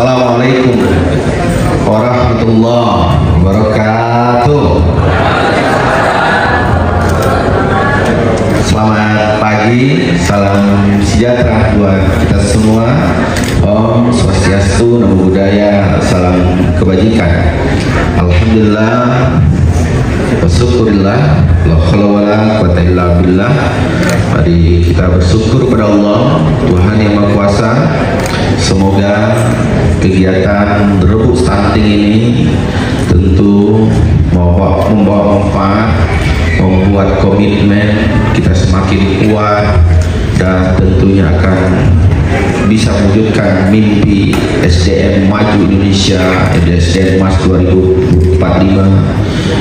Assalamualaikum warahmatullahi wabarakatuh. Selamat pagi, salam sejahtera buat kita semua. Om Swastiastu, Namo Buddhaya, salam kebajikan. Alhamdulillah, bersyukurillah, la haula wala quwwata illa billah. Mari kita bersyukur pada Allah, Tuhan yang Maha Kuasa. Semoga kegiatan rebuk stunting ini tentu membawa manfaat, membuat komitmen kita semakin kuat, dan tentunya akan bisa mewujudkan mimpi SDM maju Indonesia, SDM Mas 2045,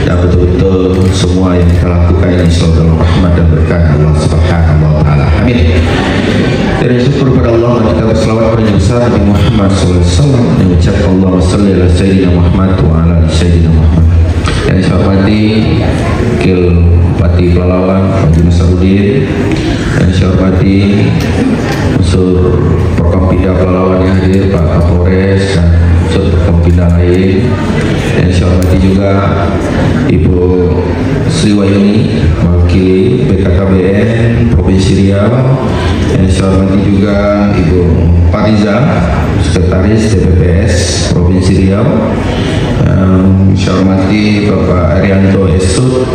dan betul-betul semua yang kita lakukan ini selalu rahmat dan berkah Allah Subhanahu wa taala. Amin. Dan syukur pada Allah, kita berselawat pada besar Nabi Muhammad SAW, yang mengucapkan Allahumma shalli ala sayyidina Muhammad wa ala ali sayyidina Muhammad. Yang saya hormati Wakil Bupati Pelalawan Pak Nasaruddin, yang saya hormati unsur Porkompinda Pelalawan yang hadir Pak Kapolres dan unsur Porkompinda lain, yang saya hormati juga Ibu Sri Wahyuni Wakil BKKBN Provinsi Riau, yang saya hormati juga Ibu Pariza Sekretaris DPPS Provinsi Riau, saya hormati Bapak Arianto Esut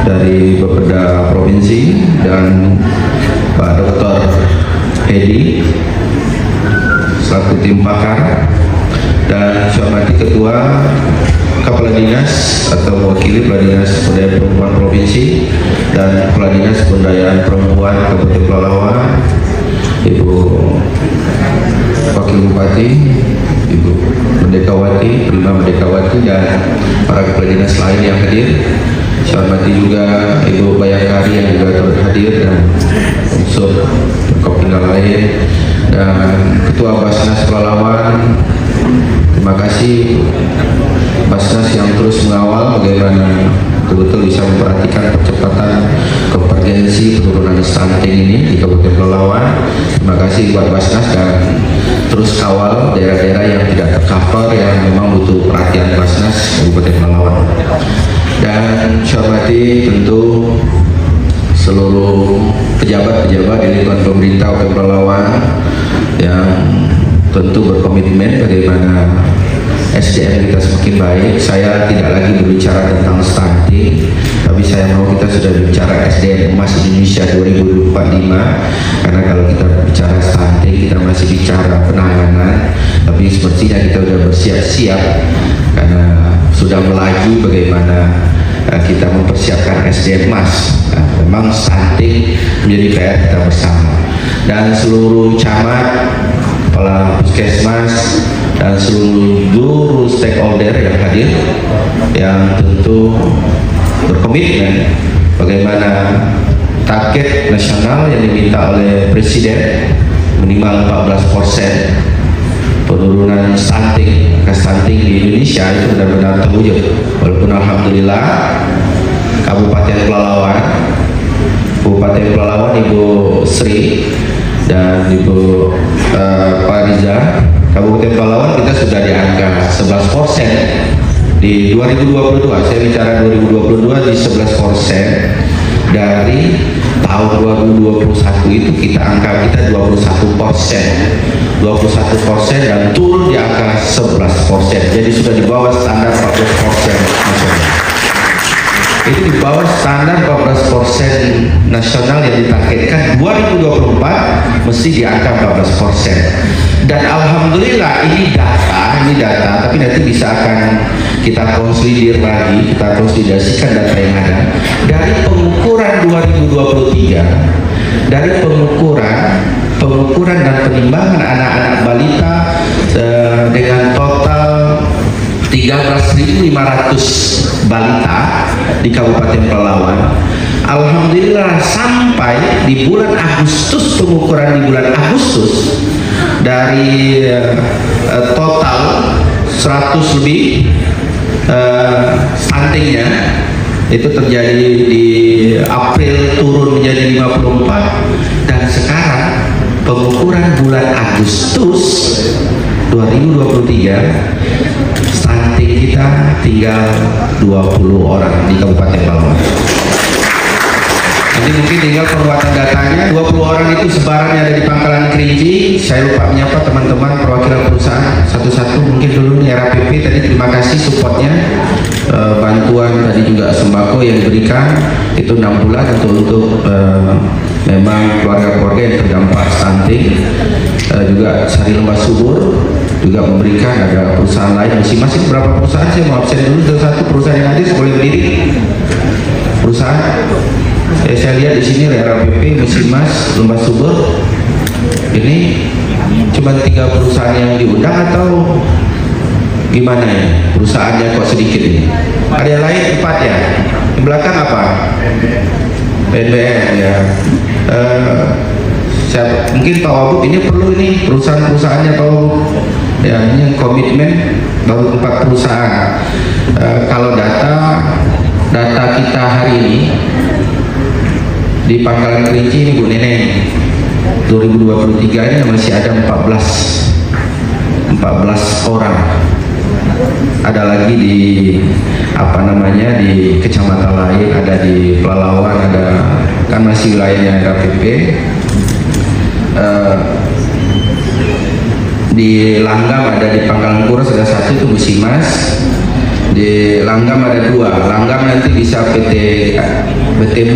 dari Bapeda Provinsi, dan Pak Dr. Hedi selaku tim pakar, dan saya hormati Ketua Kepala Dinas atau Wakil Kepala Dinas Pemberdayaan Perempuan Provinsi dan Kepala Dinas Pemberdayaan Perempuan Kabupaten Pelalawan, Ibu Wakil Bupati, Ibu Merdekawati, Prima Merdekawati, dan para kepala dinas lain yang hadir. Saya hormati juga Ibu Bayangkari yang juga turut hadir, dan unsur Porkompinda lain, dan Ketua Basnas Pelalawan. Terima kasih Basnas yang terus mengawal bagaimana betul-betul bisa memperhatikan percepatan konvergensi penurunan stunting ini di Kabupaten Pelalawan. Terima kasih buat Basnas, dan terus kawal daerah-daerah yang tidak tercover yang memang butuh perhatian Basnas Kabupaten Pelalawan. Dan saya hormati tentu seluruh pejabat-pejabat di lingkungan pemerintah Kabupaten Pelalawan yang tentu berkomitmen bagaimana SDM kita semakin baik. Saya tidak lagi berbicara tentang stunting, tapi saya mau kita sudah bicara SDM Emas Indonesia 2045, karena kalau kita bicara stunting kita masih bicara penanganan, tapi sepertinya kita sudah bersiap-siap karena sudah melaju bagaimana kita mempersiapkan SDM Emas. Memang stunting menjadi PR kita bersama, dan seluruh camat, kepala puskesmas, dan seluruh stakeholder yang hadir, yang tentu berkomitmen bagaimana target nasional yang diminta oleh Presiden minimal 14% penurunan stunting, stunting di Indonesia itu benar-benar terwujud. Walaupun alhamdulillah Kabupaten Pelalawan Ibu Sri dan Ibu Pariza, Kabupaten Pelalawan kita sudah di angka 11% di 2022. Saya bicara 2022 di 11%. Dari tahun 2021 itu angka kita 21%, dan turun di angka 11%. Jadi sudah di bawah standar 14% nasional. Itu di bawah standar 14% nasional yang ditargetkan 2024 mesti di angka 14%. Dan alhamdulillah ini data, tapi nanti bisa akan kita konsolidir lagi, kita konsolidasikan data yang ada dari pengukuran 2023, dari pengukuran dan penimbangan anak-anak balita dengan total 13.500 balita di Kabupaten Pelalawan. Alhamdulillah sampai di bulan Agustus, pengukuran di bulan Agustus dari total 100 lebih stuntingnya itu terjadi di April turun menjadi 54, dan sekarang pengukuran bulan Agustus 2022 stunting kita tinggal 20 orang di Kabupaten Palawan. Nanti mungkin tinggal penguatan datanya. 20 orang itu sebarannya ada di Pangkalan Kerinci. Saya lupa menyapa teman-teman perwakilan perusahaan satu-satu. Mungkin dulu nih RAPP tadi, terima kasih supportnya, bantuan tadi juga sembako yang diberikan itu 6 bulan untuk memang keluarga-keluarga yang terdampak stunting. Juga Sari Lembah Subur juga memberikan, ada perusahaan lain masing-masing. Berapa perusahaan saya mau absen dulu, satu perusahaan yang hadir boleh berdiri. Perusahaan saya lihat di sini RAPP, Musimas, Lembah Subur. Ini cuma 3 perusahaan yang diundang atau gimana ya? Perusahaannya kok sedikit ini? Ada yang lain 4 ya? Di belakang apa? PNBM ya. Mungkin Pak Wagub ini perlu ini perusahaan-perusahaannya Pak Wagub. Ya, ini komitmen baru 4 perusahaan. Kalau data kita hari ini di Pangkalan Kerinci ini Bu Neneng 2023 ini masih ada 14 orang. Ada lagi di di kecamatan lain, ada di Pelalawan, ada kan masih wilayahnya RAPP. Di Langgam ada, di Pangkalan Kuras ada 1 itu Musimas. Di Langgam ada 2. Langgam nanti bisa PT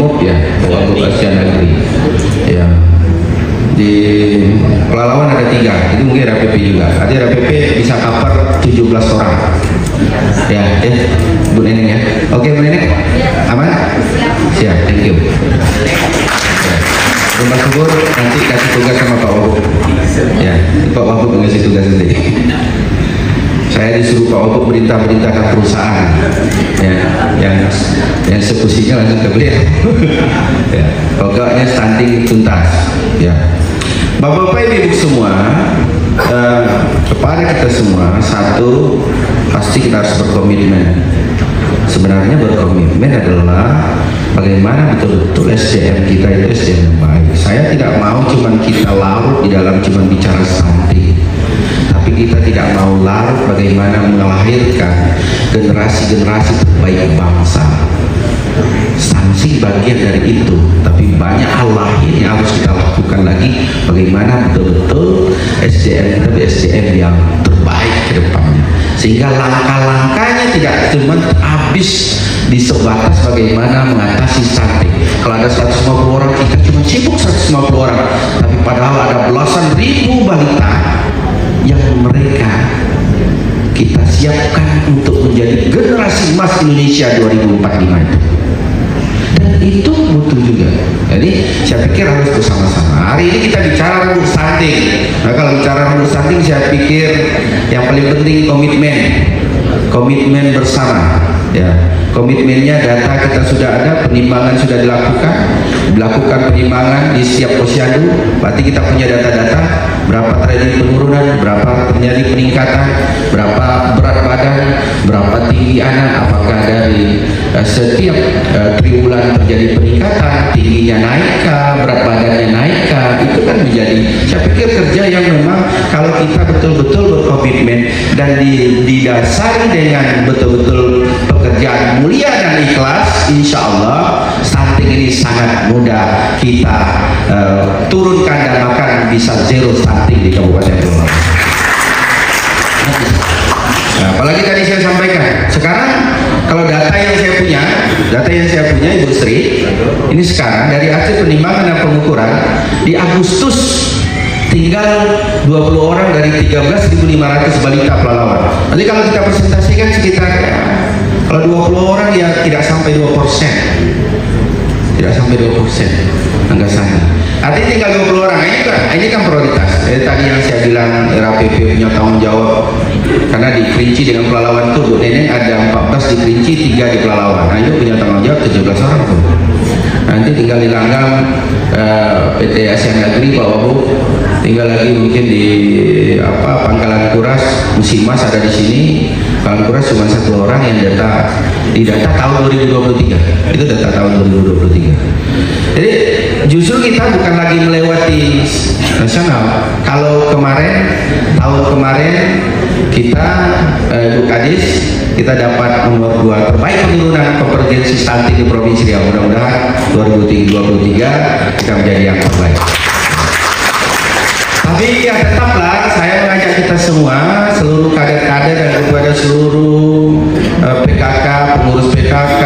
MOB ya, Wagub Asia Negeri ya. Di Pelalawan ada 3, itu mungkin RAPP juga. Ada RAPP bisa cover 17 orang ya. Bu Neneng ya, oke Bu Neneng, aman? Siap, thank you. Rumah Subur nanti kasih tugas sama Pak Wagub ya, Pak Wagub ngasih tugas nanti. Saya disuruh Pak Wagub perintahkan perusahaan ya, yang eksekusinya langsung ke beliau. Ya, pokoknya stunting tuntas ya. Bapak-bapak ibu semua, kepada kita semua, satu pasti kita harus berkomitmen. Sebenarnya berkomitmen adalah bagaimana betul-betul SDM kita itu SDM yang baik. Saya tidak mau cuman kita larut di dalam cuman bicara stunting, tapi kita tidak mau larut bagaimana melahirkan generasi-generasi terbaik bangsa. Stunting bagian dari itu, tapi banyak hal lain yang harus kita lakukan lagi. Bagaimana betul-betul SDM kita SDM yang terbaik ke depannya, sehingga langkah-langkahnya tidak cuma habis di sebatas bagaimana mengatasi stunting. Kalau ada 150 orang, kita cuma sibuk 150 orang, tapi padahal ada belasan ribu balita yang mereka kita siapkan untuk menjadi generasi emas Indonesia 2045 itu. Dan itu butuh juga. Jadi saya pikir harus bersama-sama. Hari ini kita bicara rembuk stunting. Nah, kalau bicara rembuk stunting, saya pikir yang paling penting komitmen bersama ya. Komitmennya data kita sudah ada, penimbangan sudah dilakukan penimbangan di setiap posyandu. Berarti kita punya data-data berapa terjadi penurunan, berapa terjadi peningkatan, berapa berat badan, berapa tinggi anak, apakah dari setiap triwulan terjadi peningkatan, tingginya naikkah, berat badannya naikkah. Itu kan menjadi, saya pikir kerja yang memang kalau kita betul-betul berkomitmen dan didasari dengan betul-betul pekerjaan mulia dan ikhlas, insya Allah stunting ini sangat mudah kita turunkan dan bahkan bisa zero stunting di Kabupaten Palawan. Nah, apalagi tadi saya sampaikan, sekarang kalau data yang saya punya Ibu Sri, ini sekarang dari hasil penimbangan dan pengukuran di Agustus tinggal 20 orang dari 13.500 balita Pelalawan. Nanti kalau kita presentasikan sekitar kalau 20 orang ya tidak sampai 2%. Tidak sampai 2% anggasannya. Artinya tinggal 20 orang. Ini kan prioritas. Tadi yang saya bilang RAPP punya tanggung jawab. Karena di Kerinci dengan Pelalawan itu Bu Neneng ada 14 di Kerinci, 3 di Pelalawan. Nah itu punya tanggung jawab 17 orang tuh. Nanti tinggal di Langgam PT Asia Negeri Pak Wagub, tinggal lagi mungkin di Pangkalan Kuras, Musimas ada di sini. Pangkalan Kuras cuma 1 orang yang di data tahun 2023. Itu data tahun 2023. Jadi justru kita bukan lagi melewati nasional. Kalau tahun kemarin kita Bu Kadis, kita dapat nomor 2 terbaik penurunan konvergensi stunting di Provinsi Riau. Mudah-mudahan 2023 kita menjadi yang terbaik. Tapi ya tetaplah saya mengajak kita semua, seluruh kader-kader dan kepada seluruh PKK, pengurus PKK,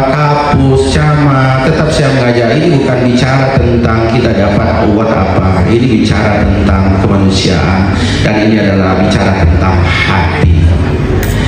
kapus, camat, tetap saya mengajak, ini bukan bicara tentang kita dapat buat apa, ini bicara tentang kemanusiaan, dan ini adalah bicara tentang hati.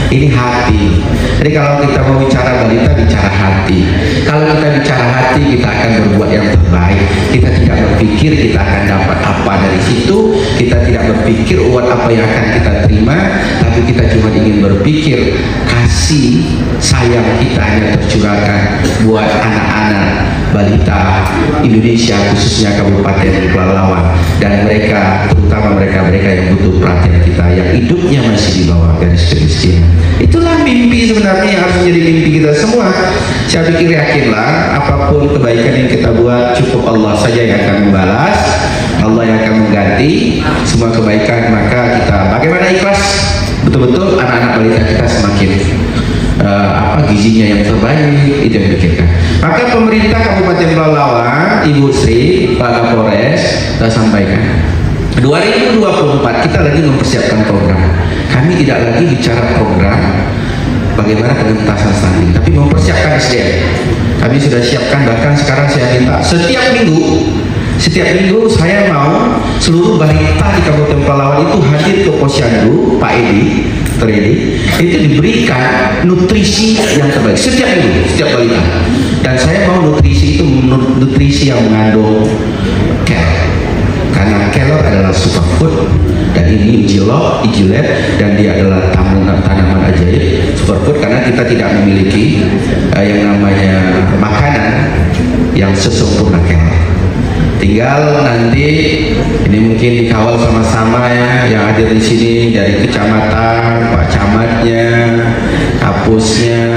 Ini hati. Jadi kalau kita mau bicara balita, bicara hati. Kalau kita bicara hati, kita akan berbuat yang terbaik. Kita tidak berpikir kita akan dapat apa dari situ. Kita tidak berpikir uang apa yang akan kita terima, tapi kita cuma ingin berpikir kasih sayang kita hanya tercurahkan buat anak-anak balita Indonesia, khususnya Kabupaten Pelalawan, dan mereka, terutama mereka-mereka yang butuh perhatian kita, yang hidupnya masih di bawah garis kemiskinan. Itulah mimpi sebenarnya yang harus menjadi mimpi kita semua. Saya pikir, yakinlah, apapun kebaikan yang kita buat, cukup Allah saja yang akan membalas, Allah yang akan mengganti semua kebaikan. Maka kita bagaimana ikhlas, betul-betul anak-anak balita kita semakin gizinya yang terbaik, itu yang dipikirkan. Maka pemerintah Kabupaten Pelalawan, Ibu Sri, Pak Kapolres, kita sampaikan 2024 kita lagi mempersiapkan program. Kami tidak lagi bicara program bagaimana pengentasan stunting, tapi mempersiapkan SDM. Kami sudah siapkan, bahkan sekarang saya minta setiap minggu saya mau seluruh balita di Kabupaten Pelalawan itu hadir ke Posyandu Pak Edi, Dr. Edi, itu diberikan nutrisi yang terbaik setiap minggu, setiap balita. Dan saya mau nutrisi itu nutrisi yang mengandung kelor, karena kelor adalah superfood, dan ini ijilat, dan dia adalah tanaman ajaib, superfood, karena kita tidak memiliki yang namanya makanan yang sesempurna kelor. Tinggal nanti ini mungkin dikawal sama-sama ya, yang hadir di sini dari kecamatan, Pak Camatnya, kapusnya,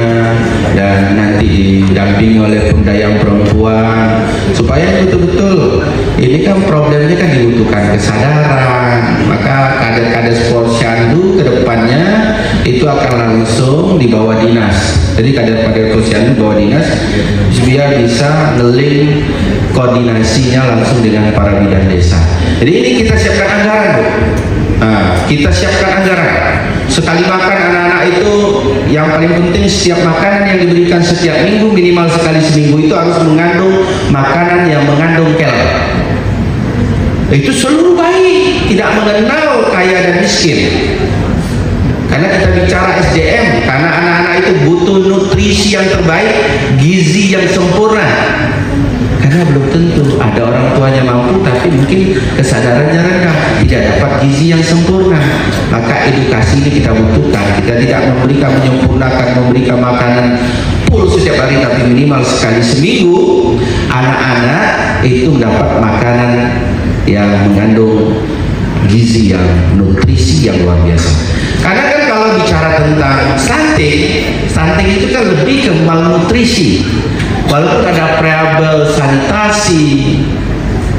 dan nanti didampingi oleh pemberdayaan perempuan, supaya betul-betul ini kan problemnya kan dibutuhkan kesadaran. Maka kader-kader Posyandu ke depannya itu akan langsung di bawah dinas. Jadi kader-kader Posyandu di bawah dinas biar bisa ngeling koordinasinya langsung dengan para bidan desa. Jadi ini kita siapkan anggaran, Bu. Kita siapkan anggaran. Sekali makan anak-anak itu yang paling penting, setiap makanan yang diberikan setiap minggu minimal sekali seminggu itu harus mengandung makanan yang mengandung kelor. Itu seluruh bayi, tidak mengenal kaya dan miskin. Karena kita bicara SDM, karena anak-anak itu butuh nutrisi yang terbaik, gizi yang sempurna. Karena belum tentu ada orang tuanya mampu, tapi mungkin kesadarannya rendah, tidak dapat gizi yang sempurna. Maka edukasi ini kita butuhkan. Kita tidak menyempurnakan, memberikan makanan full setiap hari, tapi minimal sekali seminggu anak-anak itu mendapat makanan yang mengandung gizi yang nutrisi yang luar biasa. Karena kan kalau bicara tentang stunting itu kan lebih ke malnutrisi. Walaupun ada preambel sanitasi,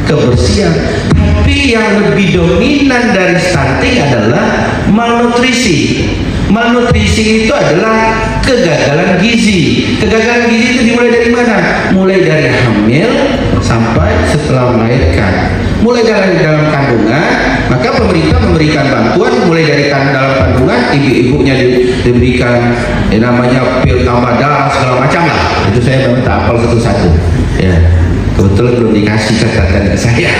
kebersihan, tapi yang lebih dominan dari stunting adalah malnutrisi. Malnutrisi itu adalah kegagalan gizi. Kegagalan gizi itu dimulai dari mana? Mulai dari hamil sampai setelah melahirkan. Mulai dari dalam kandungan, maka pemerintah memberikan bantuan mulai dari dalam kandungan, ibu-ibunya diberikan namanya pil tambah darah segala macam lah. Itu saya minta apel satu-satu. Ya, kebetulan belum dikasih catatan ke saya.